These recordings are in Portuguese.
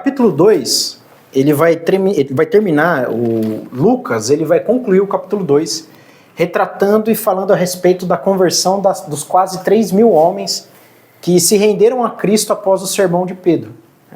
Capítulo 2, ele vai terminar, o Lucas, ele vai concluir o capítulo 2, retratando e falando a respeito da conversão dos quase 3.000 homens que se renderam a Cristo após o sermão de Pedro.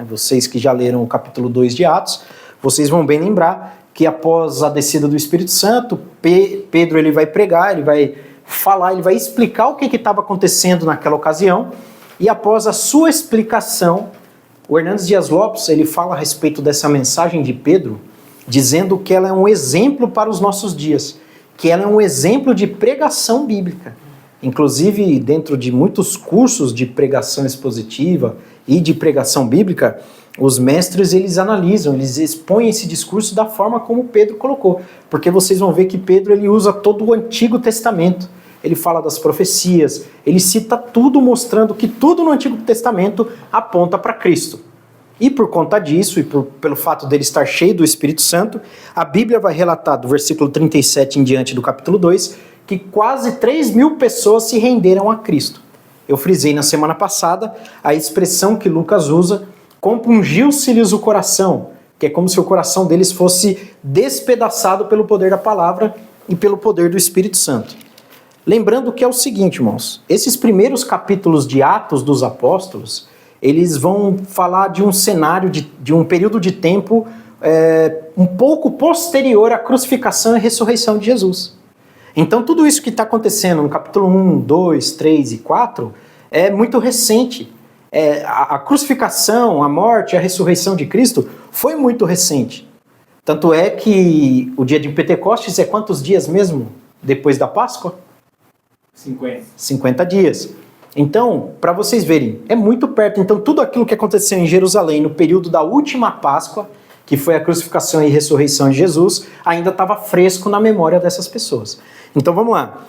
Vocês que já leram o capítulo 2 de Atos, vocês vão bem lembrar que após a descida do Espírito Santo, Pedro ele vai pregar, ele vai falar, ele vai explicar o que estava acontecendo naquela ocasião, e após a sua explicação, o Hernandes Dias Lopes, ele fala a respeito dessa mensagem de Pedro, dizendo que ela é um exemplo para os nossos dias, que ela é um exemplo de pregação bíblica. Inclusive, dentro de muitos cursos de pregação expositiva e de pregação bíblica, os mestres, eles analisam, eles expõem esse discurso da forma como Pedro colocou, porque vocês vão ver que Pedro ele usa todo o Antigo Testamento. Ele fala das profecias, ele cita tudo mostrando que tudo no Antigo Testamento aponta para Cristo. E por conta disso, e pelo fato dele estar cheio do Espírito Santo, a Bíblia vai relatar do versículo 37 em diante do capítulo 2, que quase 3.000 pessoas se renderam a Cristo. Eu frisei na semana passada a expressão que Lucas usa, compungiu-se-lhes o coração, que é como se o coração deles fosse despedaçado pelo poder da palavra e pelo poder do Espírito Santo. Lembrando que é o seguinte, irmãos, esses primeiros capítulos de Atos dos Apóstolos, eles vão falar de um cenário, de um período de tempo um pouco posterior à crucificação e ressurreição de Jesus. Então tudo isso que está acontecendo no capítulo 1, 2, 3 e 4 é muito recente. A crucificação, a morte, a ressurreição de Cristo foi muito recente. Tanto é que o dia de Pentecostes é quantos dias mesmo depois da Páscoa? 50 dias. Então, para vocês verem, é muito perto. Então, tudo aquilo que aconteceu em Jerusalém no período da última Páscoa, que foi a crucificação e ressurreição de Jesus, ainda estava fresco na memória dessas pessoas. Então, vamos lá.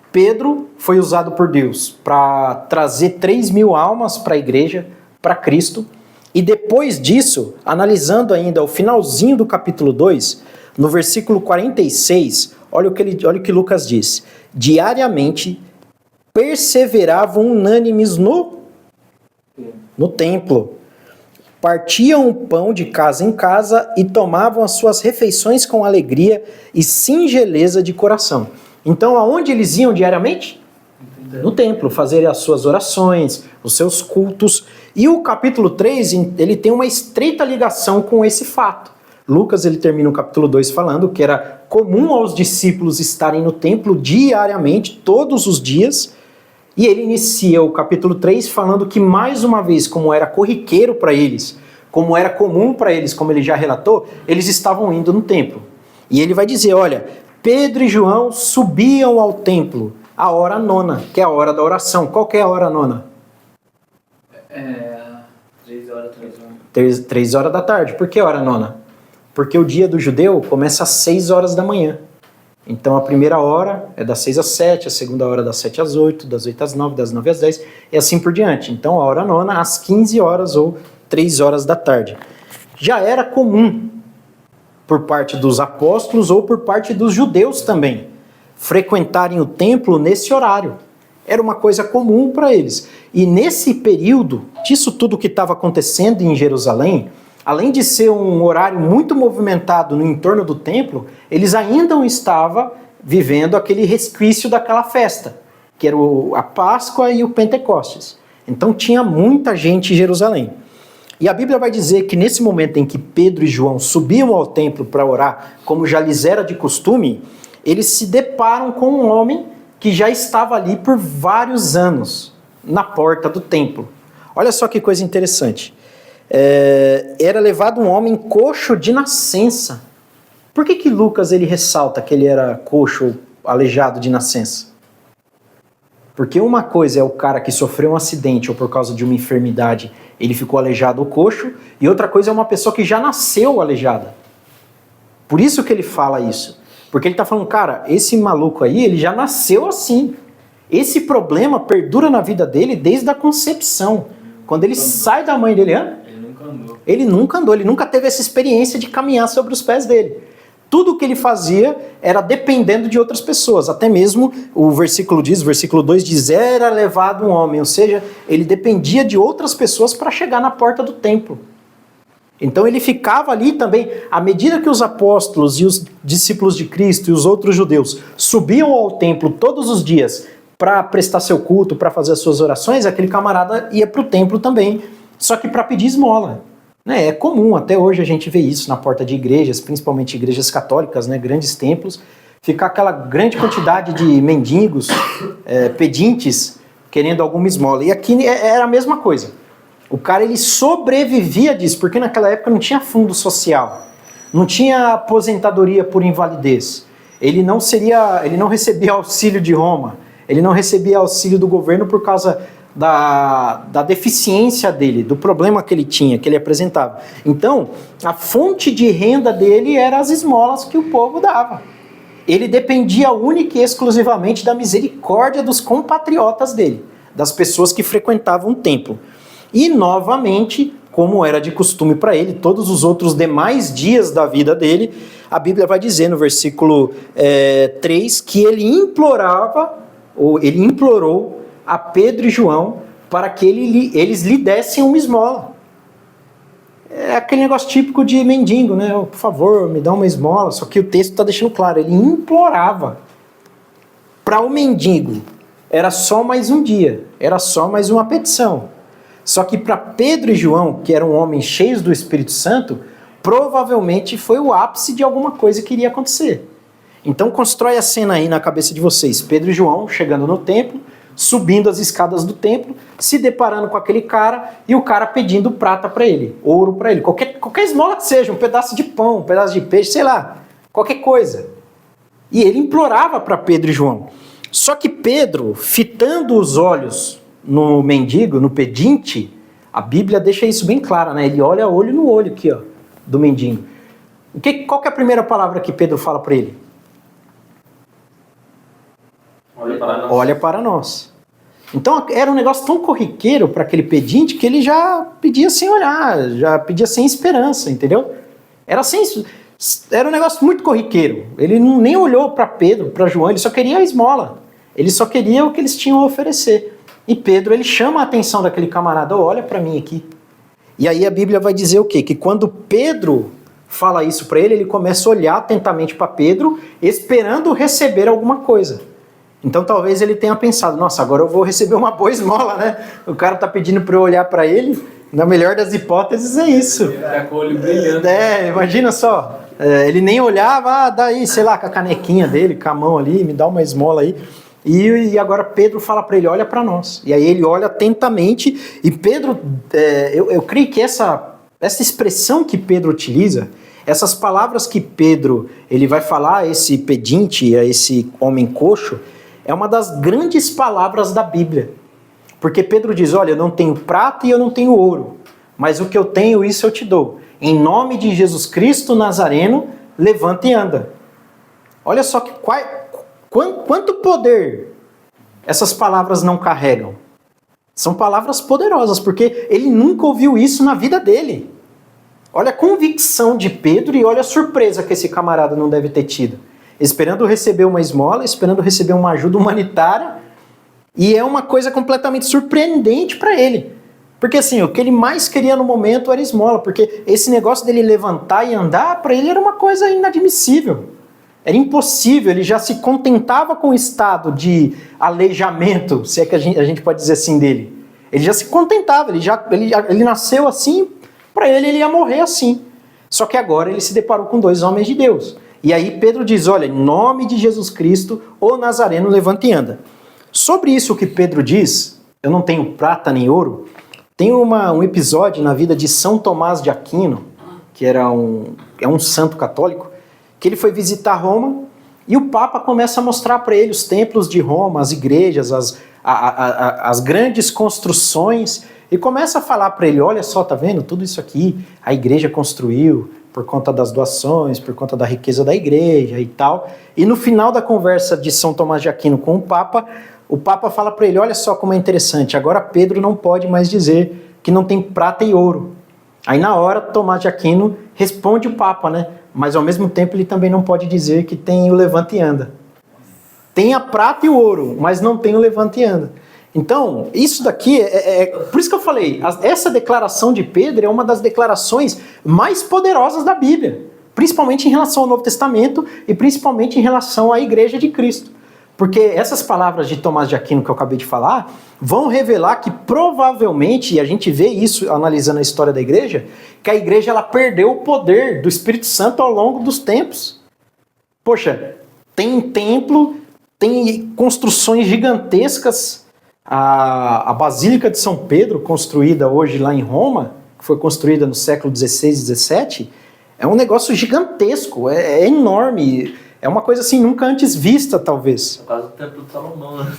Pedro foi usado por Deus para trazer 3.000 almas para a igreja, para Cristo. E depois disso, analisando ainda o finalzinho do capítulo 2, no versículo 46, olha o que Lucas diz. Diariamente perseveravam unânimes no templo. Partiam o pão de casa em casa e tomavam as suas refeições com alegria e singeleza de coração. Então, aonde eles iam diariamente? No templo, fazer as suas orações, os seus cultos. E o capítulo 3, ele tem uma estreita ligação com esse fato. Lucas, ele termina o capítulo 2 falando que era comum aos discípulos estarem no templo diariamente, todos os dias, e ele inicia o capítulo 3 falando que, mais uma vez, como era corriqueiro para eles, como era comum para eles, como ele já relatou, eles estavam indo no templo. E ele vai dizer, olha, Pedro e João subiam ao templo à hora nona, que é a hora da oração. Qual que é a hora nona? 3 horas da tarde. Por que hora nona? Porque o dia do judeu começa às 6 horas da manhã. Então a primeira hora é das 6 às 7, a segunda hora das 7 às 8, das 8 às 9, das 9 às 10, e assim por diante. Então a hora nona às 15 horas ou 3 horas da tarde. Já era comum por parte dos apóstolos ou por parte dos judeus também frequentarem o templo nesse horário. Era uma coisa comum para eles. E nesse período, disso tudo que estava acontecendo em Jerusalém, além de ser um horário muito movimentado no entorno do templo, eles ainda estavam vivendo aquele resquício daquela festa, que era a Páscoa e o Pentecostes. Então tinha muita gente em Jerusalém. E a Bíblia vai dizer que nesse momento em que Pedro e João subiam ao templo para orar, como já lhes era de costume, eles se deparam com um homem que já estava ali por vários anos, na porta do templo. Olha só que coisa interessante. Era levado um homem coxo de nascença. Por que Lucas ele ressalta que ele era coxo ou aleijado de nascença? Porque uma coisa é o cara que sofreu um acidente ou por causa de uma enfermidade ele ficou aleijado ou coxo, e outra coisa é uma pessoa que já nasceu aleijada. Por isso que ele fala isso. Porque ele está falando, cara, esse maluco aí, ele já nasceu assim. Esse problema perdura na vida dele desde a concepção. Quando ele sai da mãe dele, ele nunca andou, ele nunca teve essa experiência de caminhar sobre os pés dele. Tudo que ele fazia era dependendo de outras pessoas. Até mesmo o versículo 2 diz, era levado um homem. Ou seja, ele dependia de outras pessoas para chegar na porta do templo. Então ele ficava ali também, à medida que os apóstolos e os discípulos de Cristo e os outros judeus subiam ao templo todos os dias para prestar seu culto, para fazer as suas orações, aquele camarada ia para o templo também, só que para pedir esmola. É comum, até hoje a gente vê isso na porta de igrejas, principalmente igrejas católicas, né, grandes templos, ficar aquela grande quantidade de mendigos, pedintes, querendo alguma esmola. E aqui era a mesma coisa. O cara, ele sobrevivia disso, porque naquela época não tinha fundo social, não tinha aposentadoria por invalidez, ele não recebia auxílio de Roma, ele não recebia auxílio do governo por causa da deficiência dele, do problema que ele tinha, que ele apresentava. Então, a fonte de renda dele eram as esmolas que o povo dava. Ele dependia única e exclusivamente da misericórdia dos compatriotas dele, das pessoas que frequentavam o templo. E, novamente, como era de costume para ele, todos os outros demais dias da vida dele, a Bíblia vai dizer no versículo 3 que ele implorou a Pedro e João para que eles lhe dessem uma esmola. É aquele negócio típico de mendigo, né? Por favor, me dá uma esmola. Só que o texto está deixando claro, ele implorava. Para o mendigo, era só mais um dia, era só mais uma petição. Só que para Pedro e João, que eram homens cheios do Espírito Santo, provavelmente foi o ápice de alguma coisa que iria acontecer. Então constrói a cena aí na cabeça de vocês. Pedro e João chegando no templo, subindo as escadas do templo, se deparando com aquele cara e o cara pedindo prata para ele, ouro para ele, qualquer esmola que seja, um pedaço de pão, um pedaço de peixe, sei lá, qualquer coisa. E ele implorava para Pedro e João. Só que Pedro, fitando os olhos no mendigo, no pedinte, a Bíblia deixa isso bem claro, né? Ele olha olho no olho aqui, ó, do mendigo. Qual que é a primeira palavra que Pedro fala para ele? Olha para nós. Então era um negócio tão corriqueiro para aquele pedinte que ele já pedia sem olhar, já pedia sem esperança, entendeu? Era um negócio muito corriqueiro. Ele nem olhou para Pedro, para João, ele só queria a esmola. Ele só queria o que eles tinham a oferecer. E Pedro, ele chama a atenção daquele camarada, olha para mim aqui. E aí a Bíblia vai dizer o quê? Que quando Pedro fala isso para ele, ele começa a olhar atentamente para Pedro, esperando receber alguma coisa. Então talvez ele tenha pensado, nossa, agora eu vou receber uma boa esmola, né? O cara está pedindo para eu olhar para ele, na melhor das hipóteses é isso. Ele tá com o olho brilhando. Imagina só, ele nem olhava, dá aí, sei lá, com a canequinha dele, com a mão ali, me dá uma esmola aí. E agora Pedro fala para ele, olha para nós. E aí ele olha atentamente e Pedro, eu creio que essa expressão que Pedro utiliza, essas palavras que Pedro ele vai falar a esse pedinte, a esse homem coxo, é uma das grandes palavras da Bíblia. Porque Pedro diz, olha, eu não tenho prata e eu não tenho ouro, mas o que eu tenho, isso eu te dou. Em nome de Jesus Cristo Nazareno, levanta e anda. Olha só quanto poder essas palavras não carregam. São palavras poderosas, porque ele nunca ouviu isso na vida dele. Olha a convicção de Pedro e olha a surpresa que esse camarada não deve ter tido. Esperando receber uma esmola, esperando receber uma ajuda humanitária, e é uma coisa completamente surpreendente para ele. Porque assim, o que ele mais queria no momento era esmola, porque esse negócio dele levantar e andar, para ele era uma coisa inadmissível. Era impossível, ele já se contentava com o estado de aleijamento, se é que a gente pode dizer assim dele. Ele já se contentava, ele nasceu assim, para ele ia morrer assim. Só que agora ele se deparou com dois homens de Deus. E aí Pedro diz, olha, em nome de Jesus Cristo, o Nazareno, levanta e anda. Sobre isso que Pedro diz, eu não tenho prata nem ouro, tem um episódio na vida de São Tomás de Aquino, que é um santo católico, que ele foi visitar Roma e o Papa começa a mostrar para ele os templos de Roma, as igrejas, as grandes construções, e começa a falar para ele, olha só, tá vendo tudo isso aqui, a igreja construiu por conta das doações, por conta da riqueza da igreja e tal. E no final da conversa de São Tomás de Aquino com o Papa fala para ele, olha só como é interessante, agora Pedro não pode mais dizer que não tem prata e ouro. Aí na hora Tomás de Aquino responde o Papa, né? Mas ao mesmo tempo ele também não pode dizer que tem o levanta e anda. Tem a prata e o ouro, mas não tem o levanta e anda. Então, isso daqui, por isso que eu falei, essa declaração de Pedro é uma das declarações mais poderosas da Bíblia, principalmente em relação ao Novo Testamento e principalmente em relação à Igreja de Cristo. Porque essas palavras de Tomás de Aquino que eu acabei de falar vão revelar que provavelmente, e a gente vê isso analisando a história da igreja, que a igreja ela perdeu o poder do Espírito Santo ao longo dos tempos. Poxa, tem um templo, tem construções gigantescas, a Basílica de São Pedro, construída hoje lá em Roma, que foi construída no século XVI e XVII, é um negócio gigantesco, é enorme. É uma coisa assim, nunca antes vista, talvez. É quase o Templo de Salomão, né?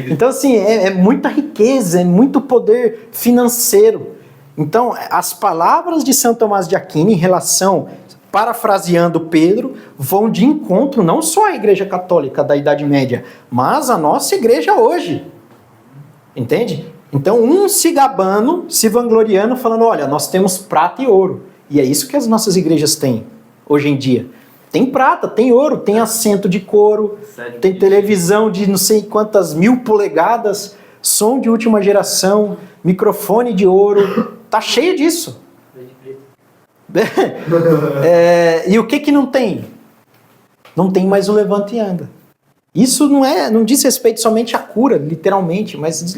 Então assim, é muita riqueza, é muito poder financeiro. Então, as palavras de São Tomás de Aquino em relação, parafraseando Pedro, vão de encontro não só à Igreja Católica da Idade Média, mas à nossa igreja hoje. Entende? Então, um se gabando, se vangloriando, falando, olha, nós temos prata e ouro. E é isso que as nossas igrejas têm hoje em dia. Tem prata, tem ouro, tem assento de couro, tem televisão de não sei quantas 1000 polegadas, som de última geração, microfone de ouro, tá cheio disso. E o que não tem? Não tem mais o levanta e anda. Isso não diz respeito somente à cura, literalmente, mas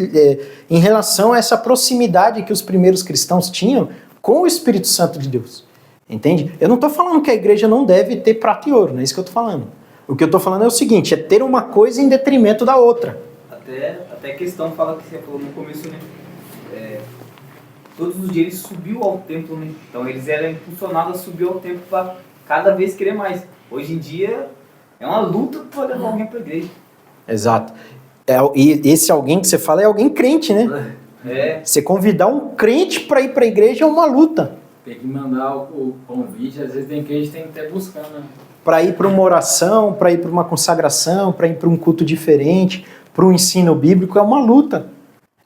em relação a essa proximidade que os primeiros cristãos tinham com o Espírito Santo de Deus. Entende? Eu não estou falando que a igreja não deve ter prata e ouro, não é isso que eu estou falando. O que eu estou falando é o seguinte, é ter uma coisa em detrimento da outra. Até a questão fala que você falou no começo, né? Todos os dias eles subiam ao templo, né? Então eles eram impulsionados a subir ao templo para cada vez querer mais. Hoje em dia é uma luta para levar alguém para a igreja. Exato. E esse alguém que você fala é alguém crente, né? Você convidar um crente para ir para a igreja é uma luta. Tem que mandar o convite, às vezes tem crente que tem que estar buscando, né? Para ir para uma oração, para ir para uma consagração, para ir para um culto diferente, para um ensino bíblico, é uma luta.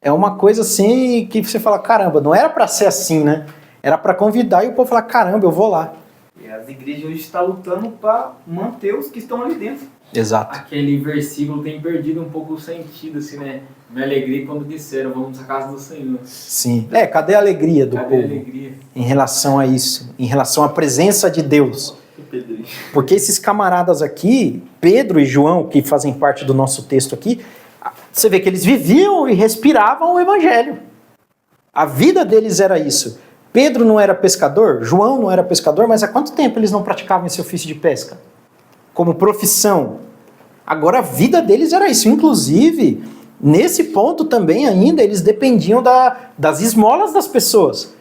É uma coisa assim que você fala, caramba, não era para ser assim, né? Era para convidar e o povo falar, caramba, eu vou lá. E as igrejas hoje estão lutando para manter os que estão ali dentro. Exato. Aquele versículo tem perdido um pouco o sentido, assim, né? Me alegrei quando disseram, vamos à casa do Senhor. Sim. Cadê a alegria do povo? Cadê a alegria? Em relação a isso, em relação à presença de Deus. Porque esses camaradas aqui, Pedro e João, que fazem parte do nosso texto aqui, você vê que eles viviam e respiravam o evangelho. A vida deles era isso. Pedro não era pescador, João não era pescador, mas há quanto tempo eles não praticavam esse ofício de pesca? Como profissão. Agora a vida deles era isso. Inclusive, nesse ponto também ainda, eles dependiam das esmolas das pessoas.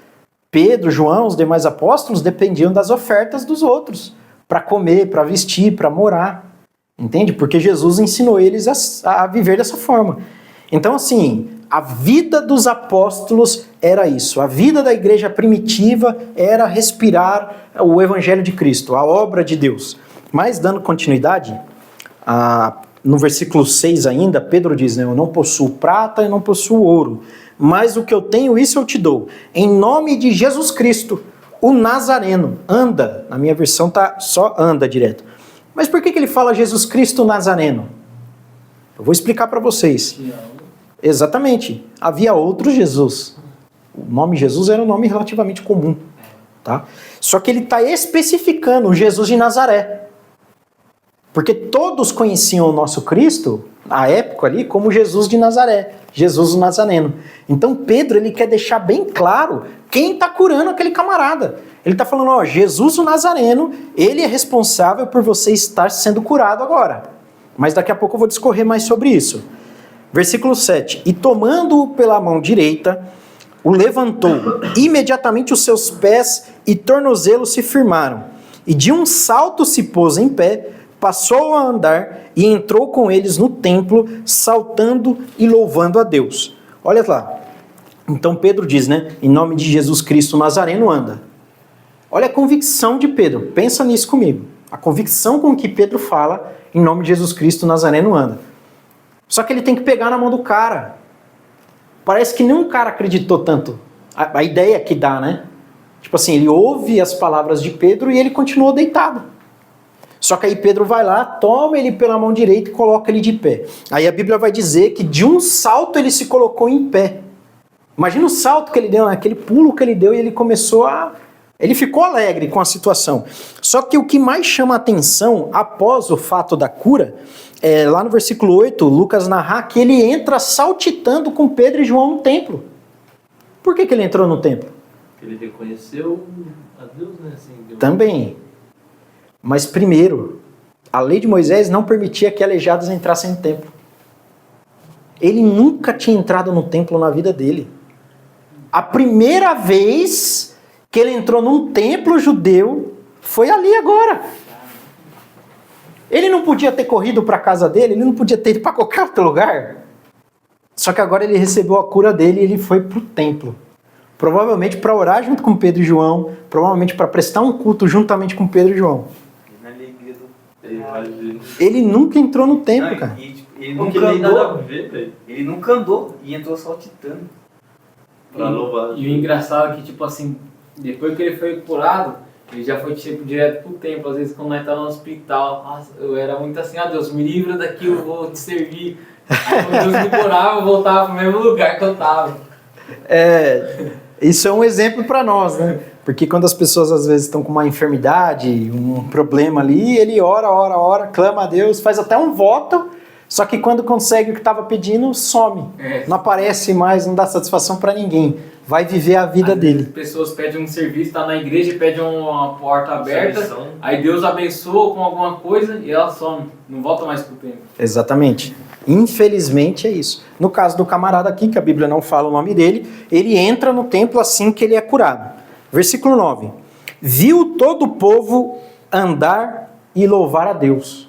Pedro, João, os demais apóstolos dependiam das ofertas dos outros. Para comer, para vestir, para morar. Entende? Porque Jesus ensinou eles a viver dessa forma. Então assim, a vida dos apóstolos era isso. A vida da igreja primitiva era respirar o evangelho de Cristo, a obra de Deus. Mas, dando continuidade, no versículo 6 ainda, Pedro diz, né, eu não possuo prata e não possuo ouro, mas o que eu tenho, isso eu te dou. Em nome de Jesus Cristo, o Nazareno, anda. Na minha versão tá só anda direto. Mas por que ele fala Jesus Cristo Nazareno? Eu vou explicar para vocês. Exatamente. Havia outro Jesus. O nome Jesus era um nome relativamente comum. Tá? Só que ele está especificando o Jesus de Nazaré. Porque todos conheciam o nosso Cristo, na época ali, como Jesus de Nazaré, Jesus o Nazareno. Então Pedro, ele quer deixar bem claro quem está curando aquele camarada. Ele está falando, ó, Jesus o Nazareno, ele é responsável por você estar sendo curado agora. Mas daqui a pouco eu vou discorrer mais sobre isso. Versículo 7. E tomando-o pela mão direita, o levantou. Imediatamente os seus pés e tornozelos se firmaram. E de um salto se pôs em pé, passou a andar e entrou com eles no templo, saltando e louvando a Deus. Olha lá. Então Pedro diz, né? Em nome de Jesus Cristo Nazareno, anda. Olha a convicção de Pedro. Pensa nisso comigo. A convicção com que Pedro fala, em nome de Jesus Cristo Nazareno, anda. Só que ele tem que pegar na mão do cara. Parece que nenhum cara acreditou tanto. A ideia que dá, né? Tipo assim, ele ouve as palavras de Pedro e ele continuou deitado. Só que aí Pedro vai lá, toma ele pela mão direita e coloca ele de pé. Aí a Bíblia vai dizer que de um salto ele se colocou em pé. Imagina o salto que ele deu, aquele pulo que ele deu e ele começou a... Ele ficou alegre com a situação. Só que o que mais chama a atenção após o fato da cura, lá no versículo 8, Lucas narra que ele entra saltitando com Pedro e João no templo. Por que ele entrou no templo? Ele reconheceu a Deus, né? Assim, Também. Mas primeiro, a lei de Moisés não permitia que aleijados entrassem no templo. Ele nunca tinha entrado no templo na vida dele. A primeira vez que ele entrou num templo judeu foi ali agora. Ele não podia ter corrido para a casa dele, ele não podia ter ido para qualquer outro lugar. Só que agora ele recebeu a cura dele e ele foi para o templo. Provavelmente para orar junto com Pedro e João, provavelmente para prestar um culto juntamente com Pedro e João. Na alegria do... Ele nunca entrou no templo, Não, cara. e, tipo, ele Porque nunca nem nada a andou. ver, velho. Ele nunca andou e entrou saltitando. Pra louvar. E o engraçado é que, tipo assim, depois que ele foi curado, ele já foi tipo direto pro templo. Às vezes quando nós tá no hospital, nossa, eu era muito assim, Deus, me livra daqui, eu vou te servir. Aí quando Deus me curava, eu voltava pro mesmo lugar que eu tava. Isso é um exemplo para nós, né? Porque quando as pessoas às vezes estão com uma enfermidade, um problema ali, ele ora, clama a Deus, faz até um voto, só que quando consegue o que estava pedindo, some. Não aparece mais, não dá satisfação para ninguém. Vai viver a vida Às dele. vezes as pessoas pedem um serviço, tá na igreja e pedem uma porta aberta, Servição. aí Deus abençoa com alguma coisa e ela some, não volta mais pro templo. Exatamente. Infelizmente é isso. No caso do camarada aqui, que a Bíblia não fala o nome dele, ele entra no templo assim que ele é curado. Versículo 9. Viu todo o povo andar e louvar a Deus.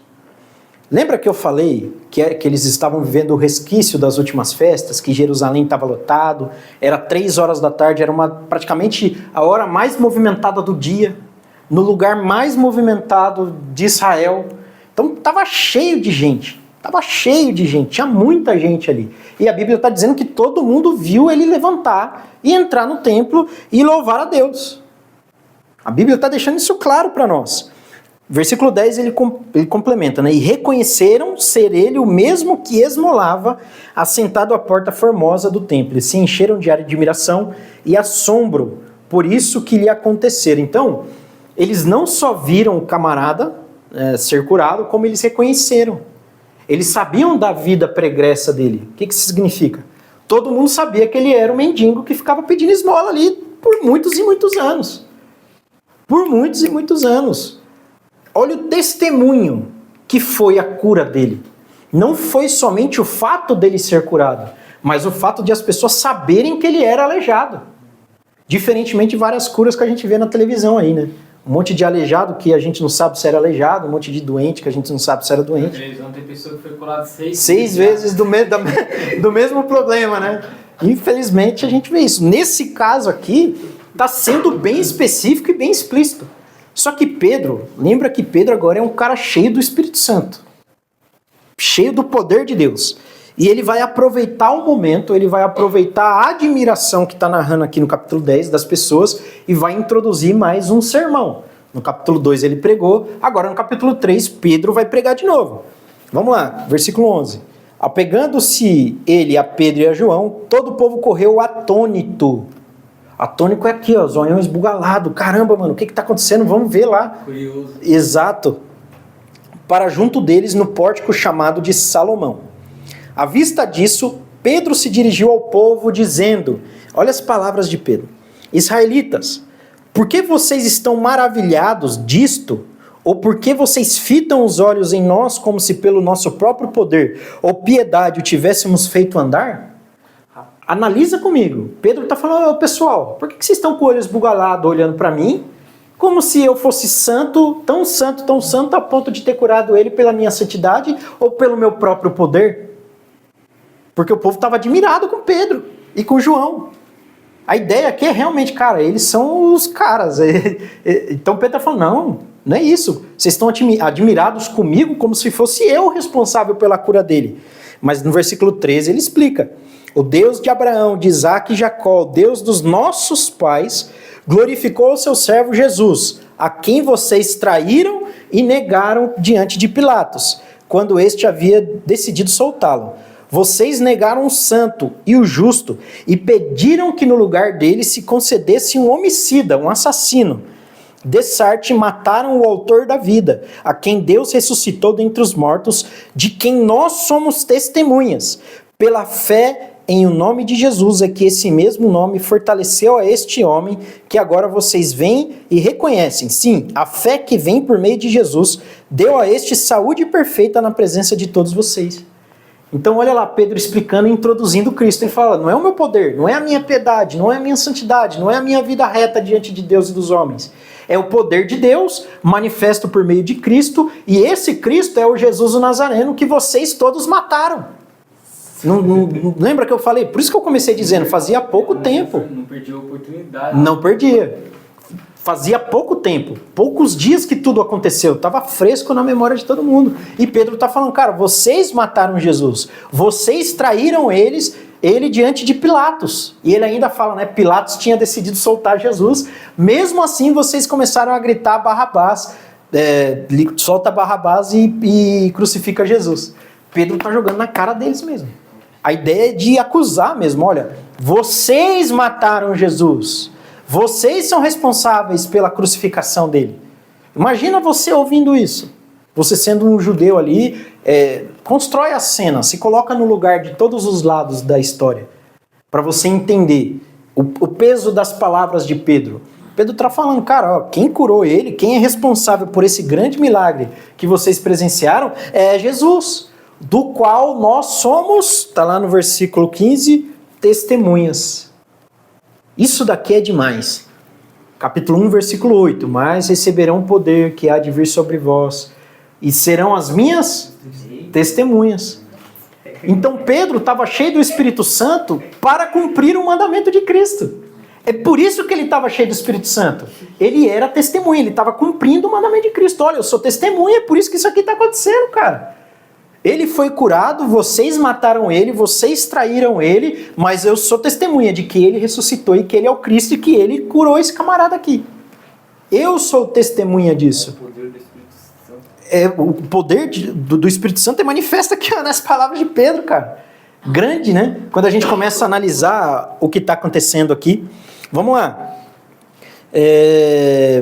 Lembra que eu falei que eles estavam vivendo o resquício das últimas festas, que Jerusalém estava lotado, era 3 horas da tarde, era praticamente a hora mais movimentada do dia, no lugar mais movimentado de Israel. Então estava cheio de gente. Tinha muita gente ali. E a Bíblia está dizendo que todo mundo viu ele levantar e entrar no templo e louvar a Deus. A Bíblia está deixando isso claro para nós. Versículo 10 ele complementa, né? E reconheceram ser ele o mesmo que esmolava assentado à porta formosa do templo. E se encheram de admiração e assombro por isso que lhe acontecera. Então, eles não só viram o camarada ser curado, como eles reconheceram. Eles sabiam da vida pregressa dele. O que isso significa? Todo mundo sabia que ele era um mendigo que ficava pedindo esmola ali por muitos e muitos anos. Olha o testemunho que foi a cura dele. Não foi somente o fato dele ser curado, mas o fato de as pessoas saberem que ele era aleijado. Diferentemente de várias curas que a gente vê na televisão aí, né? Um monte de aleijado que a gente não sabe se era aleijado, um monte de doente que a gente não sabe se era doente. Tem pessoa que foi curada 6 vezes do mesmo problema, né? Infelizmente a gente vê isso. Nesse caso aqui, está sendo bem específico e bem explícito. Só que Pedro, lembra que Pedro agora é um cara cheio do Espírito Santo. Cheio do poder de Deus. E ele vai aproveitar o momento, ele vai aproveitar a admiração que está narrando aqui no capítulo 10 das pessoas e vai introduzir mais um sermão. No capítulo 2 ele pregou, agora no capítulo 3 Pedro vai pregar de novo. Vamos lá, versículo 11. Apegando-se ele a Pedro e a João, todo o povo correu atônito. Atônico é aqui, ó, zoião esbugalado. Caramba, mano, o que está acontecendo? Vamos ver lá. Curioso. Exato. Para junto deles no pórtico chamado de Salomão. À vista disso, Pedro se dirigiu ao povo dizendo, olha as palavras de Pedro, Israelitas, por que vocês estão maravilhados disto? Ou por que vocês fitam os olhos em nós como se pelo nosso próprio poder ou piedade o tivéssemos feito andar? Analisa comigo. Pedro está falando, pessoal, por que vocês estão com o olho esbugalado olhando para mim? Como se eu fosse santo, tão santo, a ponto de ter curado ele pela minha santidade ou pelo meu próprio poder? Porque o povo estava admirado com Pedro e com João. A ideia aqui é realmente, cara, eles são os caras. Então Pedro está falando, não é isso. Vocês estão admirados comigo como se fosse eu o responsável pela cura dele. Mas no versículo 13 ele explica. O Deus de Abraão, de Isaac e Jacó, o Deus dos nossos pais, glorificou o seu servo Jesus, a quem vocês traíram e negaram diante de Pilatos, quando este havia decidido soltá-lo. Vocês negaram o santo e o justo e pediram que no lugar dele se concedesse um homicida, um assassino. Dessarte mataram o autor da vida, a quem Deus ressuscitou dentre os mortos, de quem nós somos testemunhas. Pela fé em o nome de Jesus é que esse mesmo nome fortaleceu a este homem que agora vocês veem e reconhecem. Sim, a fé que vem por meio de Jesus deu a este saúde perfeita na presença de todos vocês. Então olha lá Pedro explicando e introduzindo Cristo. Ele fala, não é o meu poder, não é a minha piedade, não é a minha santidade, não é a minha vida reta diante de Deus e dos homens. É o poder de Deus manifesto por meio de Cristo, e esse Cristo é o Jesus o Nazareno que vocês todos mataram. Não lembra que eu falei? Por isso que eu comecei dizendo, fazia pouco tempo. Não perdi a oportunidade. Não perdia. Fazia pouco tempo, poucos dias que tudo aconteceu, estava fresco na memória de todo mundo. E Pedro está falando, cara, vocês mataram Jesus, vocês traíram ele diante de Pilatos. E ele ainda fala, né, Pilatos tinha decidido soltar Jesus, mesmo assim vocês começaram a gritar Barrabás, solta Barrabás e crucifica Jesus. Pedro está jogando na cara deles mesmo. A ideia é de acusar mesmo, olha, vocês mataram Jesus. Vocês são responsáveis pela crucificação dele. Imagina você ouvindo isso. Você sendo um judeu ali, constrói a cena, se coloca no lugar de todos os lados da história, para você entender o peso das palavras de Pedro. Pedro está falando, cara, ó, quem curou ele, quem é responsável por esse grande milagre que vocês presenciaram é Jesus, do qual nós somos, está lá no versículo 15, testemunhas. Isso daqui é demais. Capítulo 1, versículo 8. Mas receberão poder que há de vir sobre vós, e serão as minhas testemunhas. Então Pedro estava cheio do Espírito Santo para cumprir o mandamento de Cristo. É por isso que ele estava cheio do Espírito Santo. Ele era testemunha, ele estava cumprindo o mandamento de Cristo. Olha, eu sou testemunha, é por isso que isso aqui está acontecendo, cara. Ele foi curado, vocês mataram ele, vocês traíram ele, mas eu sou testemunha de que ele ressuscitou e que ele é o Cristo e que ele curou esse camarada aqui. Eu sou testemunha disso. O poder do Espírito Santo. O poder do Espírito Santo é manifesto aqui nas palavras de Pedro, cara. Grande, né? Quando a gente começa a analisar o que está acontecendo aqui. Vamos lá.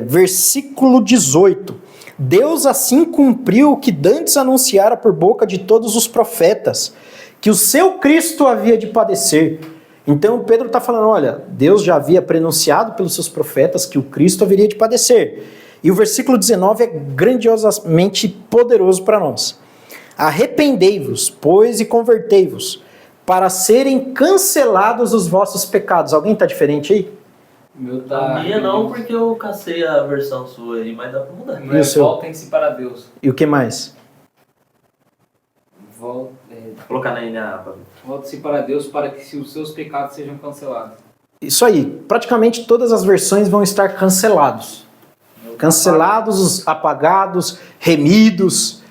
Versículo 18. Deus assim cumpriu o que dantes anunciara por boca de todos os profetas, que o seu Cristo havia de padecer. Então Pedro está falando, olha, Deus já havia prenunciado pelos seus profetas que o Cristo haveria de padecer. E o versículo 19 é grandiosamente poderoso para nós. Arrependei-vos, pois, e convertei-vos, para serem cancelados os vossos pecados. Alguém está diferente aí? Meu tá... A minha não, porque eu cacei a versão sua aí, mas dá pra mudar. Não é, voltem-se para Deus. E o que mais? Vou colocar na NA. Volte-se para Deus para que os seus pecados sejam cancelados. Isso aí. Praticamente todas as versões vão estar cancelados. Cancelados, apagados, remidos.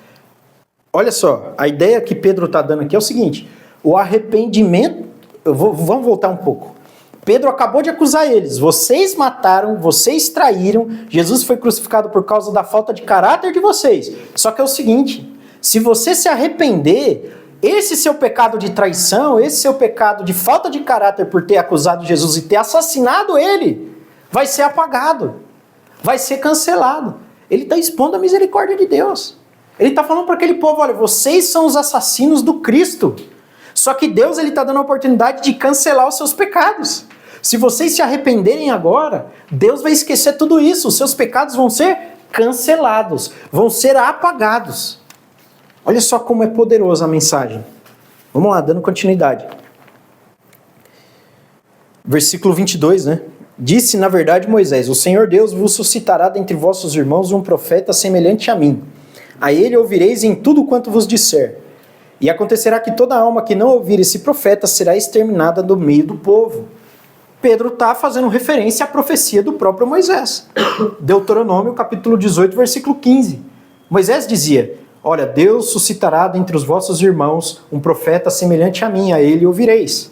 Olha só, a ideia que Pedro está dando aqui é o seguinte. O arrependimento... Vamos voltar um pouco. Pedro acabou de acusar eles. Vocês mataram, vocês traíram. Jesus foi crucificado por causa da falta de caráter de vocês. Só que é o seguinte, se você se arrepender, esse seu pecado de traição, esse seu pecado de falta de caráter por ter acusado Jesus e ter assassinado ele, vai ser apagado, vai ser cancelado. Ele está expondo a misericórdia de Deus. Ele está falando para aquele povo, olha, vocês são os assassinos do Cristo. Só que Deus está dando a oportunidade de cancelar os seus pecados. Se vocês se arrependerem agora, Deus vai esquecer tudo isso. Os seus pecados vão ser cancelados, vão ser apagados. Olha só como é poderosa a mensagem. Vamos lá, dando continuidade. Versículo 22, né? Disse, na verdade, Moisés, o Senhor Deus vos suscitará dentre vossos irmãos um profeta semelhante a mim. A ele ouvireis em tudo quanto vos disser. E acontecerá que toda alma que não ouvir esse profeta será exterminada do meio do povo. Pedro está fazendo referência à profecia do próprio Moisés. Deuteronômio, capítulo 18, versículo 15. Moisés dizia, olha, Deus suscitará dentre os vossos irmãos um profeta semelhante a mim, a ele ouvireis.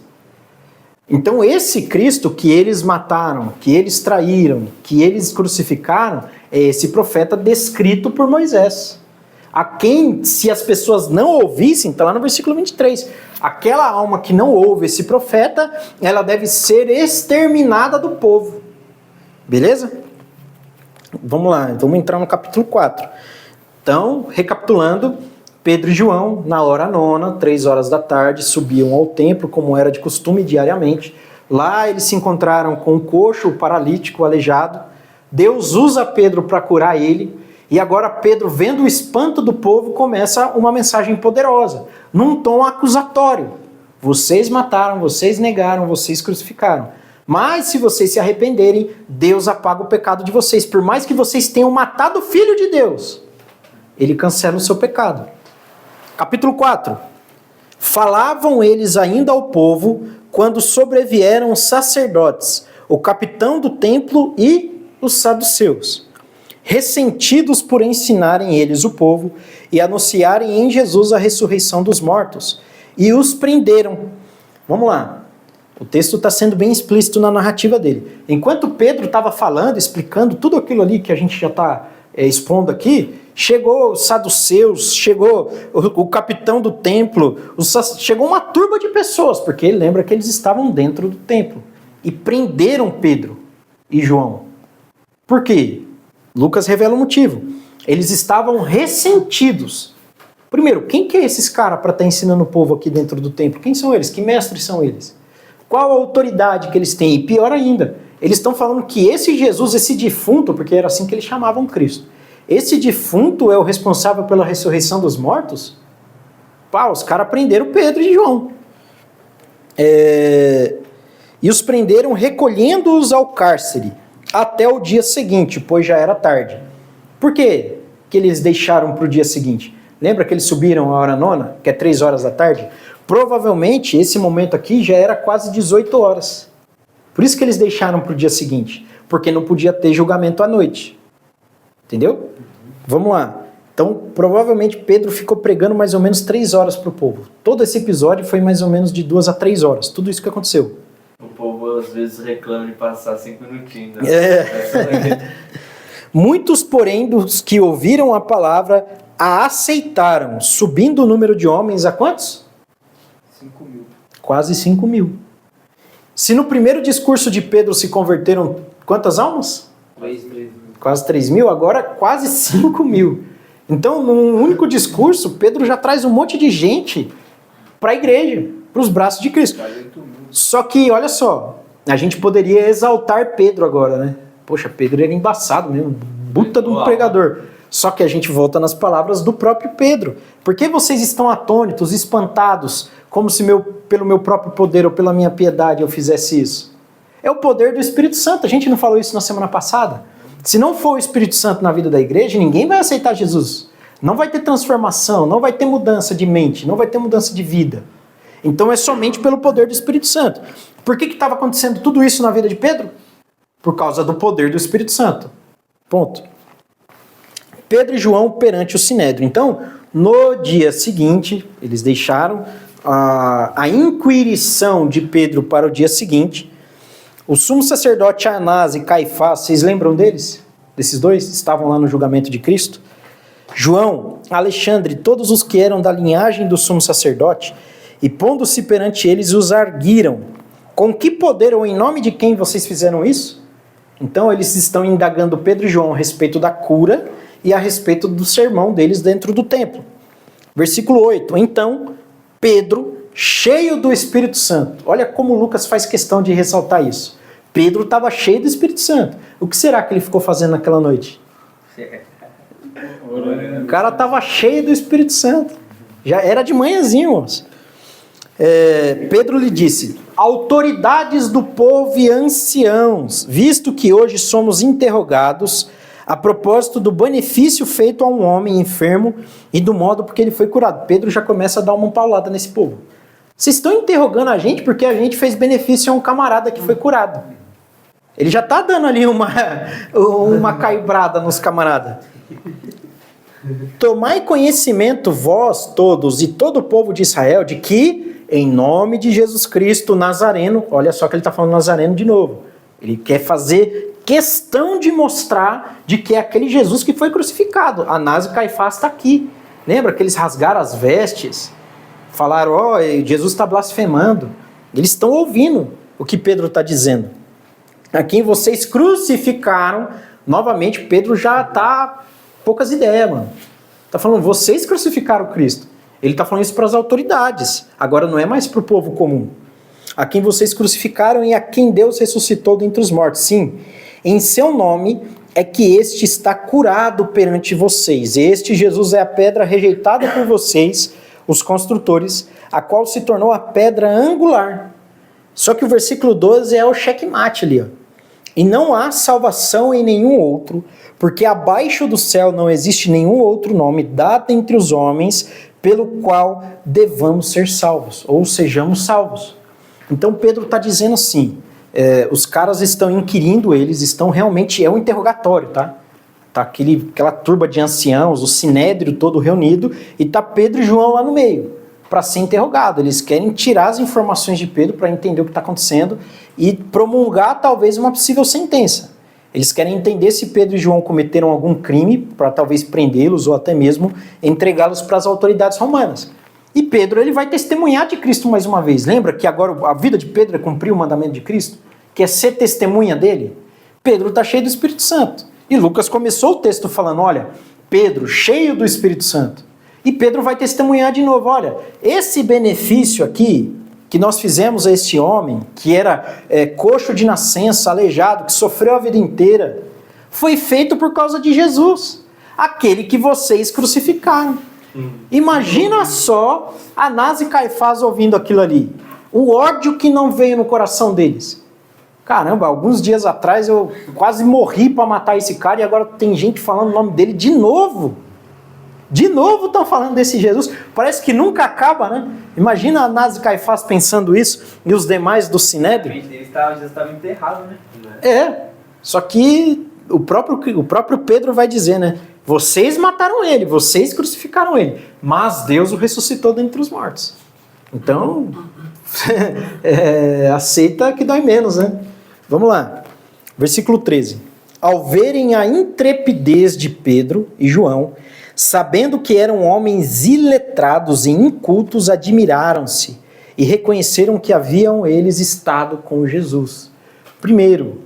Então esse Cristo que eles mataram, que eles traíram, que eles crucificaram, é esse profeta descrito por Moisés. A quem, se as pessoas não ouvissem, está lá no versículo 23, aquela alma que não ouve esse profeta, ela deve ser exterminada do povo. Beleza? Vamos lá, vamos entrar no capítulo 4. Então, recapitulando, Pedro e João, na hora nona, 3 horas da tarde, subiam ao templo, como era de costume diariamente. Lá eles se encontraram com o coxo, o paralítico, o aleijado. Deus usa Pedro para curar ele. E agora Pedro, vendo o espanto do povo, começa uma mensagem poderosa, num tom acusatório. Vocês mataram, vocês negaram, vocês crucificaram. Mas se vocês se arrependerem, Deus apaga o pecado de vocês. Por mais que vocês tenham matado o Filho de Deus, Ele cancela o seu pecado. Capítulo 4. Falavam eles ainda ao povo quando sobrevieram os sacerdotes, o capitão do templo e os saduceus, ressentidos por ensinarem eles o povo e anunciarem em Jesus a ressurreição dos mortos, e os prenderam. Vamos lá. O texto está sendo bem explícito na narrativa dele. Enquanto Pedro estava falando, explicando tudo aquilo ali que a gente já está expondo aqui, chegou os saduceus, chegou o capitão do templo, chegou uma turba de pessoas, porque lembra que eles estavam dentro do templo, e prenderam Pedro e João. Por quê? Lucas revela o motivo. Eles estavam ressentidos. Primeiro, quem que é esses caras para estar ensinando o povo aqui dentro do templo? Quem são eles? Que mestres são eles? Qual a autoridade que eles têm? E pior ainda, eles estão falando que esse Jesus, esse defunto, porque era assim que eles chamavam Cristo, esse defunto é o responsável pela ressurreição dos mortos? Pá, os caras prenderam Pedro e João. E os prenderam recolhendo-os ao cárcere até o dia seguinte, pois já era tarde. Por quê que eles deixaram para o dia seguinte? Lembra que eles subiram a hora nona, que é 3 horas da tarde? Provavelmente esse momento aqui já era quase 18 horas. Por isso que eles deixaram para o dia seguinte, porque não podia ter julgamento à noite. Entendeu? Vamos lá. Então, provavelmente Pedro ficou pregando mais ou menos 3 horas para o povo. Todo esse episódio foi mais ou menos de 2 a 3 horas. Tudo isso que aconteceu. O povo às vezes reclama de passar 5 minutinhos. Né? Muitos, porém, dos que ouviram a palavra, a aceitaram, subindo o número de homens a quantos? 5 mil. Quase 5 mil. Se no primeiro discurso de Pedro se converteram quantas almas? 3 mil. Quase 3 mil, agora quase 5 mil. Então, num único discurso, Pedro já traz um monte de gente para a igreja, para os braços de Cristo. 48 mil. Só que, olha só, a gente poderia exaltar Pedro agora, né? Poxa, Pedro era embaçado mesmo, buta de um pregador. Só que a gente volta nas palavras do próprio Pedro. Por que vocês estão atônitos, espantados, como se pelo meu próprio poder ou pela minha piedade eu fizesse isso? É o poder do Espírito Santo. A gente não falou isso na semana passada? Se não for o Espírito Santo na vida da igreja, ninguém vai aceitar Jesus. Não vai ter transformação, não vai ter mudança de mente, não vai ter mudança de vida. Então é somente pelo poder do Espírito Santo. Por que estava acontecendo tudo isso na vida de Pedro? Por causa do poder do Espírito Santo. Ponto. Pedro e João perante o Sinédrio. Então, no dia seguinte, eles deixaram a inquirição de Pedro para o dia seguinte. O sumo sacerdote Anás e Caifás, vocês lembram deles? Desses dois? Estavam lá no julgamento de Cristo. João, Alexandre, todos os que eram da linhagem do sumo sacerdote, e pondo-se perante eles, os arguiram. Com que poder ou em nome de quem vocês fizeram isso? Então eles estão indagando Pedro e João a respeito da cura e a respeito do sermão deles dentro do templo. Versículo 8. Então Pedro, cheio do Espírito Santo. Olha como Lucas faz questão de ressaltar isso. Pedro estava cheio do Espírito Santo. O que será que ele ficou fazendo naquela noite? O cara estava cheio do Espírito Santo. Já era de manhãzinho, irmãos. Pedro lhe disse: autoridades do povo e anciãos, visto que hoje somos interrogados a propósito do benefício feito a um homem enfermo e do modo porque ele foi curado. Pedro já começa a dar uma paulada nesse povo. Vocês estão interrogando a gente porque a gente fez benefício a um camarada que foi curado. Ele já está dando ali uma caibrada nos camaradas. Tomai conhecimento vós todos e todo o povo de Israel de que em nome de Jesus Cristo Nazareno. Olha só que ele está falando Nazareno de novo. Ele quer fazer questão de mostrar de que é aquele Jesus que foi crucificado. Anás e Caifás está aqui. Lembra que eles rasgaram as vestes? Falaram, ó, Jesus está blasfemando. Eles estão ouvindo o que Pedro está dizendo. A quem vocês crucificaram, novamente Pedro já está poucas ideias, mano. Está falando, vocês crucificaram Cristo. Ele está falando isso para as autoridades. Agora não é mais para o povo comum. A quem vocês crucificaram e a quem Deus ressuscitou dentre os mortos. Sim, em seu nome é que este está curado perante vocês. Este Jesus é a pedra rejeitada por vocês, os construtores, a qual se tornou a pedra angular. Só que o versículo 12 é o checkmate ali, ó. E não há salvação em nenhum outro, porque abaixo do céu não existe nenhum outro nome dado entre os homens pelo qual devamos ser salvos, ou sejamos salvos. Então Pedro está dizendo assim, os caras estão inquirindo eles, estão realmente, é um interrogatório, tá? Tá aquela turba de anciãos, o sinédrio todo reunido, e tá Pedro e João lá no meio, para ser interrogado. Eles querem tirar as informações de Pedro para entender o que está acontecendo e promulgar talvez uma possível sentença. Eles querem entender se Pedro e João cometeram algum crime, para talvez prendê-los ou até mesmo entregá-los para as autoridades romanas. E Pedro, ele vai testemunhar de Cristo mais uma vez. Lembra que agora a vida de Pedro é cumprir o mandamento de Cristo? Que é ser testemunha dele? Pedro está cheio do Espírito Santo. E Lucas começou o texto falando, olha, Pedro cheio do Espírito Santo. E Pedro vai testemunhar de novo, olha, esse benefício aqui que nós fizemos a este homem, que era coxo de nascença, aleijado, que sofreu a vida inteira, foi feito por causa de Jesus, aquele que vocês crucificaram. Imagina só Anás e Caifás ouvindo aquilo ali. O ódio que não veio no coração deles. Caramba, alguns dias atrás eu quase morri para matar esse cara e agora tem gente falando o nome dele de novo. De novo estão falando desse Jesus. Parece que nunca acaba, né? Imagina Anás e Caifás pensando isso e os demais do Sinédrio. Eles já estavam enterrados, né? Só que o próprio Pedro vai dizer, né? Vocês mataram ele, vocês crucificaram ele, mas Deus o ressuscitou dentre os mortos. Então, aceita que dói menos, né? Vamos lá. Versículo 13. Ao verem a intrepidez de Pedro e João, sabendo que eram homens iletrados e incultos, admiraram-se e reconheceram que haviam eles estado com Jesus. Primeiro,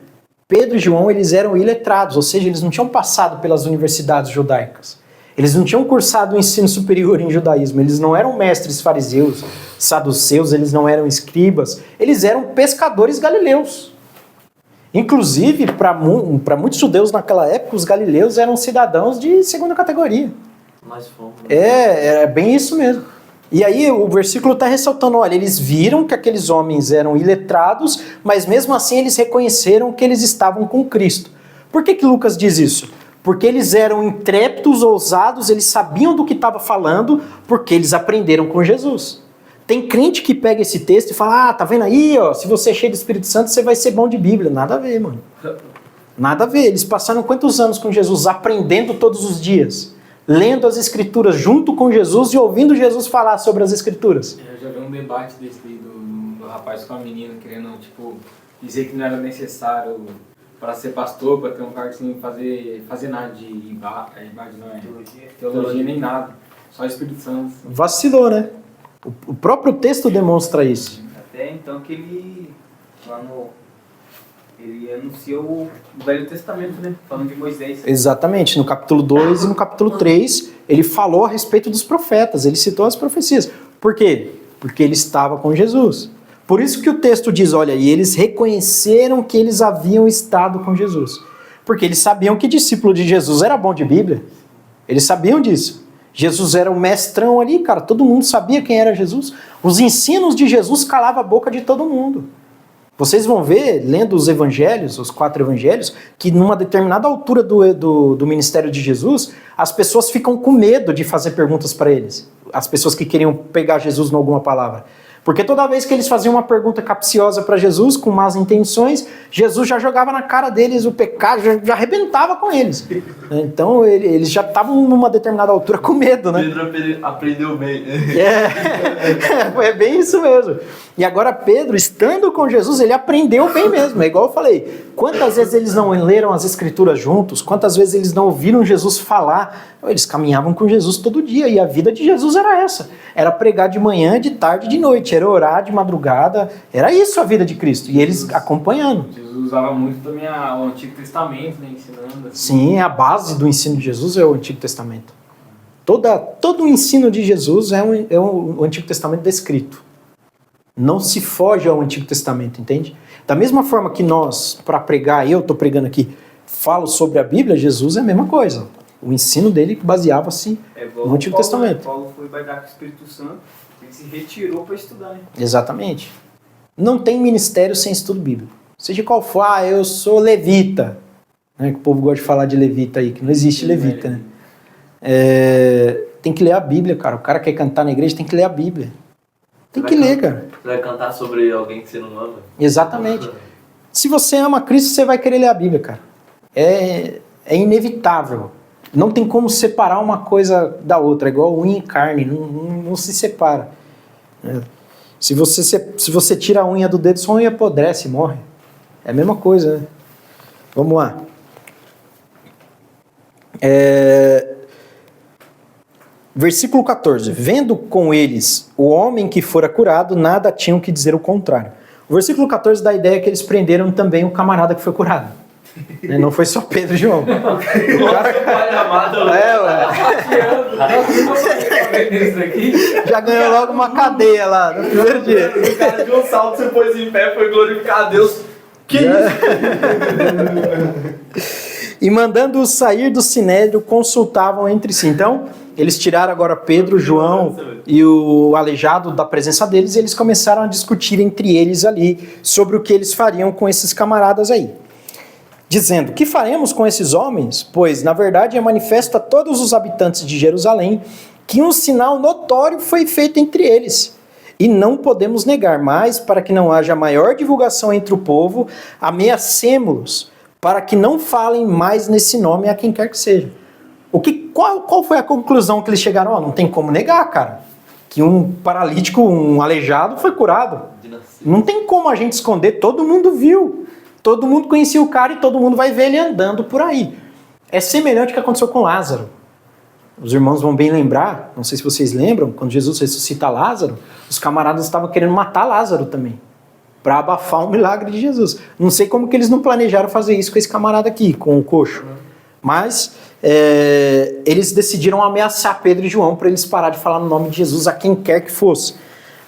Pedro e João, eles eram iletrados, ou seja, eles não tinham passado pelas universidades judaicas. Eles não tinham cursado o ensino superior em judaísmo, eles não eram mestres fariseus, saduceus, eles não eram escribas, eles eram pescadores galileus. Inclusive, para muitos judeus naquela época, os galileus eram cidadãos de segunda categoria. Nós fomos. É bem isso mesmo. E aí o versículo está ressaltando, olha, eles viram que aqueles homens eram iletrados, mas mesmo assim eles reconheceram que eles estavam com Cristo. Por que Lucas diz isso? Porque eles eram intrépidos, ousados, eles sabiam do que estava falando, porque eles aprenderam com Jesus. Tem crente que pega esse texto e fala, tá vendo aí, ó, se você é cheio do Espírito Santo, você vai ser bom de Bíblia. Nada a ver, mano. Nada a ver. Eles passaram quantos anos com Jesus aprendendo todos os dias? Lendo as Escrituras junto com Jesus e ouvindo Jesus falar sobre as Escrituras. Eu já vi um debate desse do rapaz com a menina querendo, dizer que não era necessário para ser pastor, para ter um cargo sem fazer nada de teologia nem nada, só Espírito Santo. Vacilou, né? O próprio texto demonstra isso. Até então que ele anunciou o Velho Testamento, né? Falando de Moisés. Exatamente, no capítulo 2 e no capítulo 3, ele falou a respeito dos profetas, ele citou as profecias. Por quê? Porque ele estava com Jesus. Por isso que o texto diz, olha, e eles reconheceram que eles haviam estado com Jesus. Porque eles sabiam que discípulo de Jesus era bom de Bíblia. Eles sabiam disso. Jesus era o mestrão ali, cara, todo mundo sabia quem era Jesus. Os ensinos de Jesus calavam a boca de todo mundo. Vocês vão ver, lendo os evangelhos, os 4 evangelhos, que numa determinada altura do ministério de Jesus, as pessoas ficam com medo de fazer perguntas para eles. As pessoas que queriam pegar Jesus em alguma palavra. Porque toda vez que eles faziam uma pergunta capciosa para Jesus, com más intenções, Jesus já jogava na cara deles o pecado, já arrebentava com eles. Então eles já estavam numa determinada altura com medo, né? Pedro aprendeu bem. É bem isso mesmo. E agora Pedro, estando com Jesus, ele aprendeu bem mesmo. É igual eu falei, quantas vezes eles não leram as escrituras juntos, quantas vezes eles não ouviram Jesus falar, eles caminhavam com Jesus todo dia, e a vida de Jesus era essa. Era pregar de manhã, de tarde, de noite, era orar de madrugada, era isso a vida de Cristo, e eles acompanhando. Jesus usava muito também o Antigo Testamento, né, ensinando. Sim, a base do ensino de Jesus é o Antigo Testamento. Todo o ensino de Jesus é o Antigo Testamento descrito. Não se foge ao Antigo Testamento, entende? Da mesma forma que nós, para pregar, eu estou pregando aqui, falo sobre a Bíblia, Jesus é a mesma coisa. O ensino dele baseava-se no Antigo Testamento. Paulo foi batizado com o Espírito Santo, ele se retirou para estudar, né? Exatamente. Não tem ministério sem estudo bíblico. Seja qual for, eu sou levita. Né, que o povo gosta de falar de levita aí, que não existe levita, né? Tem que ler a Bíblia, cara. O cara quer cantar na igreja, tem que ler a Bíblia. Tem que ler, cara. Você vai cantar sobre alguém que você não ama? Exatamente. Se você ama Cristo, você vai querer ler a Bíblia, cara. É inevitável. Não tem como separar uma coisa da outra. É igual unha e carne, não se separa. Se você tira a unha do dedo, sua unha apodrece, morre. É a mesma coisa, né? Vamos lá. Versículo 14. Vendo com eles o homem que fora curado, nada tinham que dizer o contrário. O versículo 14 dá a ideia que eles prenderam também o camarada que foi curado. Não foi só Pedro e João. Já ganhou logo uma cadeia lá no primeiro dia. O cara deu um salto, você pôs em pé, foi glorificar a Deus. Que isso? E mandando-os sair do sinédrio, consultavam entre si. Então, eles tiraram agora Pedro, João e o aleijado da presença deles, e eles começaram a discutir entre eles ali sobre o que eles fariam com esses camaradas aí. Dizendo, que faremos com esses homens? Pois, na verdade, é manifesto a todos os habitantes de Jerusalém que um sinal notório foi feito entre eles. E não podemos negar, mas, para que não haja maior divulgação entre o povo, ameacemo-los, para que não falem mais nesse nome a quem quer que seja. Qual foi a conclusão que eles chegaram? Não tem como negar, cara, que um paralítico, um aleijado foi curado. Não tem como a gente esconder, todo mundo viu. Todo mundo conhecia o cara e todo mundo vai ver ele andando por aí. É semelhante ao que aconteceu com Lázaro. Os irmãos vão bem lembrar, não sei se vocês lembram, quando Jesus ressuscita Lázaro, os camaradas estavam querendo matar Lázaro também, para abafar o milagre de Jesus. Não sei como que eles não planejaram fazer isso com esse camarada aqui, com o coxo. Mas eles decidiram ameaçar Pedro e João para eles parar de falar no nome de Jesus a quem quer que fosse.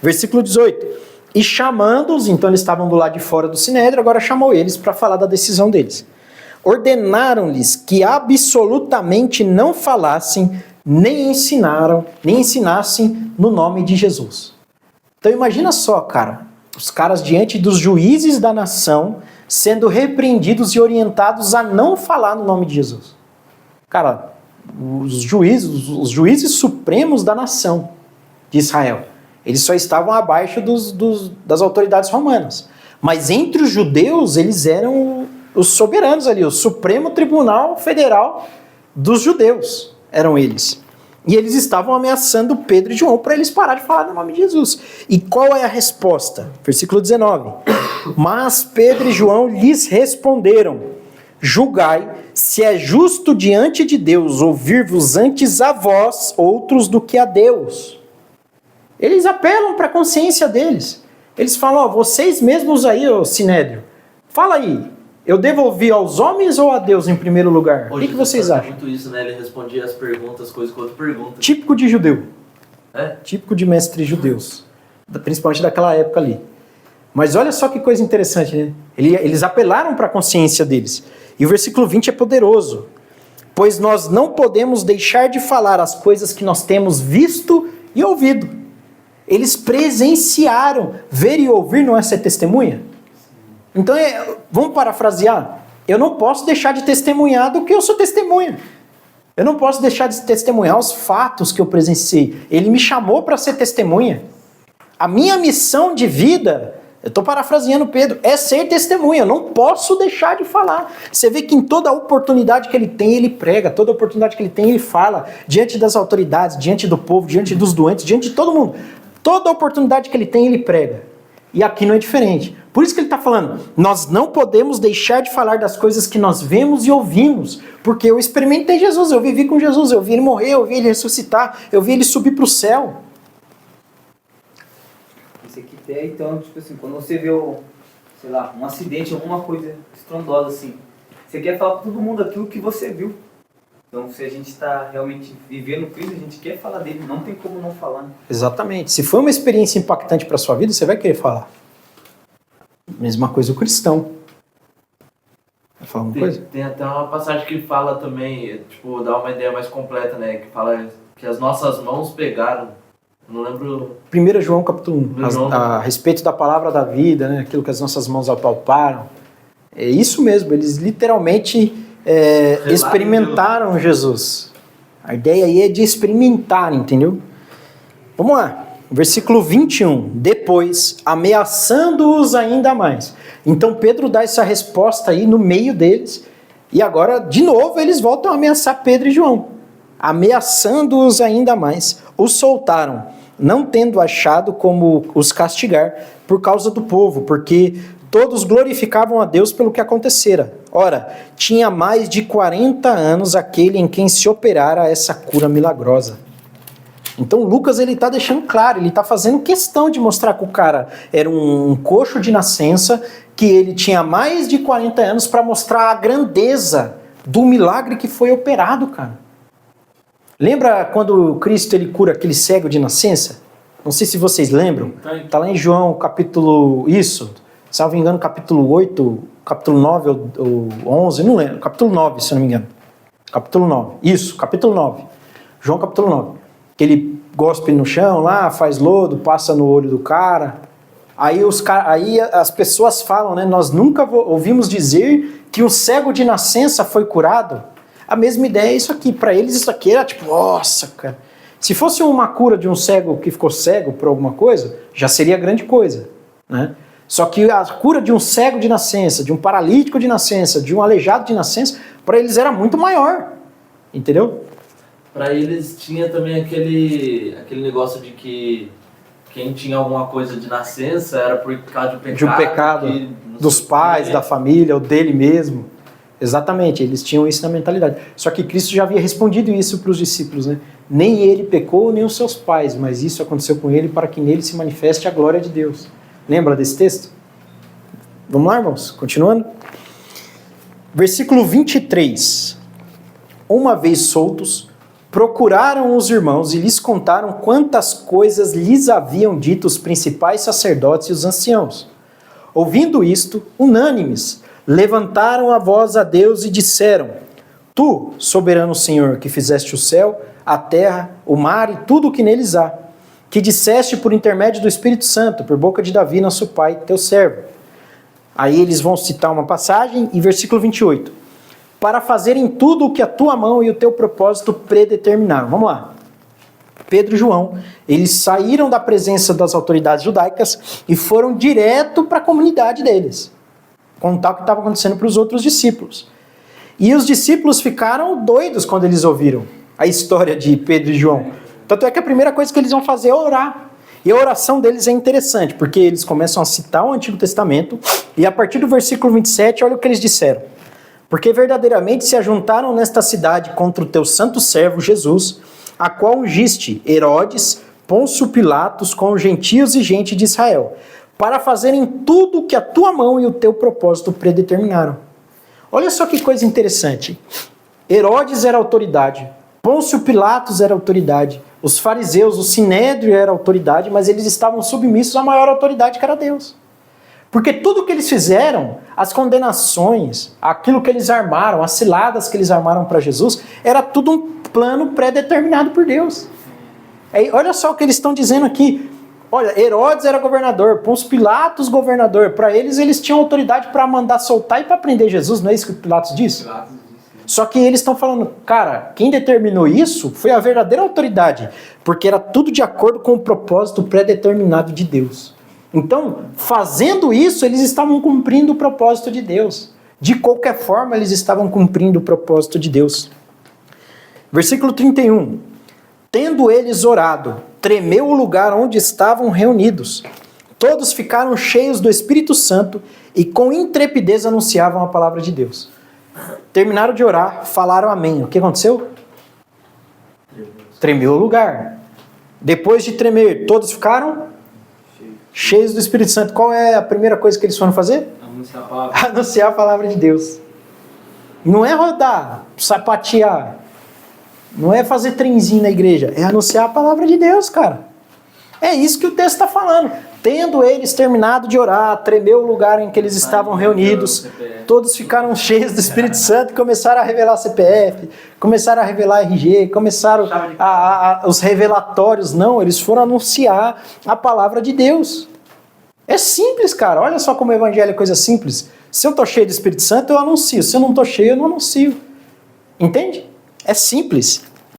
Versículo 18. E chamando-os, então eles estavam do lado de fora do sinédrio, agora chamou eles para falar da decisão deles. Ordenaram-lhes que absolutamente não falassem, nem ensinassem no nome de Jesus. Então imagina só, cara, os caras diante dos juízes da nação sendo repreendidos e orientados a não falar no nome de Jesus. Cara, os juízes supremos da nação de Israel, eles só estavam abaixo das autoridades romanas. Mas entre os judeus, eles eram os soberanos ali, o Supremo Tribunal Federal dos judeus, eram eles. E eles estavam ameaçando Pedro e João para eles pararem de falar no nome de Jesus. E qual é a resposta? Versículo 19. Mas Pedro e João lhes responderam, julgai se é justo diante de Deus ouvir-vos antes a vós outros do que a Deus. Eles apelam para a consciência deles. Eles falam, vocês mesmos aí, sinédrio, fala aí, eu devo ouvir aos homens ou a Deus em primeiro lugar? O que vocês acham? Muito isso, né? Ele respondia as perguntas, coisas com outra pergunta. Típico de judeu. Típico de mestres judeus. Principalmente daquela época ali. Mas olha só que coisa interessante, né? Eles apelaram para a consciência deles. E o versículo 20 é poderoso. Pois nós não podemos deixar de falar as coisas que nós temos visto e ouvido. Eles presenciaram. Ver e ouvir não é ser testemunha? Então, vamos parafrasear. Eu não posso deixar de testemunhar do que eu sou testemunha. Eu não posso deixar de testemunhar os fatos que eu presenciei. Ele me chamou para ser testemunha. A minha missão de vida, eu estou parafraseando Pedro, é ser testemunha, eu não posso deixar de falar. Você vê que em toda oportunidade que ele tem, ele prega, toda oportunidade que ele tem, ele fala, diante das autoridades, diante do povo, diante dos doentes, diante de todo mundo. Toda oportunidade que ele tem, ele prega. E aqui não é diferente. Por isso que ele está falando, nós não podemos deixar de falar das coisas que nós vemos e ouvimos, porque eu experimentei Jesus, eu vivi com Jesus, eu vi ele morrer, eu vi ele ressuscitar, eu vi ele subir para o céu. Isso aqui tem, então, tipo assim, quando você vê, sei lá, um acidente, alguma coisa estrondosa assim, você quer falar para todo mundo aquilo que você viu. Então, se a gente está realmente vivendo Cristo, a gente quer falar dele, não tem como não falar. Né? Exatamente. Se foi uma experiência impactante para sua vida, você vai querer falar. Mesma coisa o cristão. Vai falar alguma coisa? Tem até uma passagem que fala também, tipo, dá uma ideia mais completa, né? Que fala que as nossas mãos pegaram. Não lembro. 1 João capítulo 1, a respeito da palavra da vida, né? Aquilo que as nossas mãos apalparam. É isso mesmo, eles literalmente experimentaram Jesus. A ideia aí é de experimentar, entendeu? Vamos lá. Versículo 21. Depois, ameaçando-os ainda mais. Então Pedro dá essa resposta aí no meio deles. E agora, de novo, eles voltam a ameaçar Pedro e João. Ameaçando-os ainda mais, os soltaram, não tendo achado como os castigar por causa do povo, porque todos glorificavam a Deus pelo que acontecera. Ora, tinha mais de 40 anos aquele em quem se operara essa cura milagrosa. Então Lucas ele está deixando claro, ele está fazendo questão de mostrar que o cara era um coxo de nascença, que ele tinha mais de 40 anos para mostrar a grandeza do milagre que foi operado, cara. Lembra quando Cristo ele cura aquele cego de nascença? Não sei se vocês lembram. Está lá em João capítulo, salvo engano, capítulo 8, capítulo 9 ou 11, não lembro. Capítulo 9, se eu não me engano. Capítulo 9. Isso, capítulo 9. João capítulo 9. Que ele gospe no chão lá, faz lodo, passa no olho do cara. Aí as pessoas falam, né? Nós nunca ouvimos dizer que um cego de nascença foi curado. A mesma ideia é isso aqui. Para eles isso aqui era tipo, nossa, cara. Se fosse uma cura de um cego que ficou cego por alguma coisa, já seria grande coisa, né? Só que a cura de um cego de nascença, de um paralítico de nascença, de um aleijado de nascença, para eles era muito maior. Entendeu? Para eles tinha também aquele negócio de que quem tinha alguma coisa de nascença era por causa de um pecado dos pais, da família, ou dele mesmo. Exatamente, eles tinham isso na mentalidade. Só que Cristo já havia respondido isso para os discípulos, né? Nem ele pecou, nem os seus pais, mas isso aconteceu com ele para que nele se manifeste a glória de Deus. Lembra desse texto? Vamos lá, irmãos? Continuando. Versículo 23. Uma vez soltos, procuraram os irmãos e lhes contaram quantas coisas lhes haviam dito os principais sacerdotes e os anciãos. Ouvindo isto, unânimes, levantaram a voz a Deus e disseram: Tu, soberano Senhor, que fizeste o céu, a terra, o mar e tudo o que neles há, que disseste por intermédio do Espírito Santo, por boca de Davi, nosso pai, teu servo. Aí eles vão citar uma passagem em versículo 28. Para fazerem tudo o que a tua mão e o teu propósito predeterminaram. Vamos lá. Pedro e João, eles saíram da presença das autoridades judaicas e foram direto para a comunidade deles, contar o que estava acontecendo para os outros discípulos. E os discípulos ficaram doidos quando eles ouviram a história de Pedro e João. Tanto é que a primeira coisa que eles vão fazer é orar. E a oração deles é interessante, porque eles começam a citar o Antigo Testamento, e a partir do versículo 27, olha o que eles disseram. Porque verdadeiramente se ajuntaram nesta cidade contra o teu santo servo Jesus, a qual ungiste Herodes, Pôncio Pilatos, com os gentios e gente de Israel, para fazerem tudo o que a tua mão e o teu propósito predeterminaram. Olha só que coisa interessante. Herodes era autoridade, Pôncio Pilatos era autoridade, os fariseus, o sinédrio era autoridade, mas eles estavam submissos à maior autoridade que era Deus. Porque tudo que eles fizeram, as condenações, aquilo que eles armaram, as ciladas que eles armaram para Jesus, era tudo um plano pré-determinado por Deus. Aí, olha só o que eles estão dizendo aqui. Olha, Herodes era governador, Pôncio Pilatos governador. Para eles tinham autoridade para mandar soltar e para prender Jesus, não é isso que Pilatos disse? Só que eles estão falando, cara, quem determinou isso foi a verdadeira autoridade, porque era tudo de acordo com o propósito pré-determinado de Deus. Então, fazendo isso, eles estavam cumprindo o propósito de Deus. De qualquer forma, eles estavam cumprindo o propósito de Deus. Versículo 31. Tendo eles orado, tremeu o lugar onde estavam reunidos. Todos ficaram cheios do Espírito Santo e com intrepidez anunciavam a palavra de Deus. Terminaram de orar, falaram amém. O que aconteceu? Tremeu o lugar. Depois de tremer, todos ficaram cheios do Espírito Santo. Qual é a primeira coisa que eles foram fazer? Anunciar a palavra. Anunciar a palavra de Deus. Não é rodar, sapatear. Não é fazer trenzinho na igreja. É anunciar a palavra de Deus, cara. É isso que o texto está falando. Tendo eles terminado de orar, tremeu o lugar em que eles estavam reunidos, todos ficaram cheios do Espírito Santo e começaram a revelar CPF, começaram a revelar RG, começaram os revelatórios. Não, eles foram anunciar a palavra de Deus. É simples, cara. Olha só como o evangelho é coisa simples. Se eu estou cheio do Espírito Santo, eu anuncio. Se eu não estou cheio, eu não anuncio. Entende? É simples.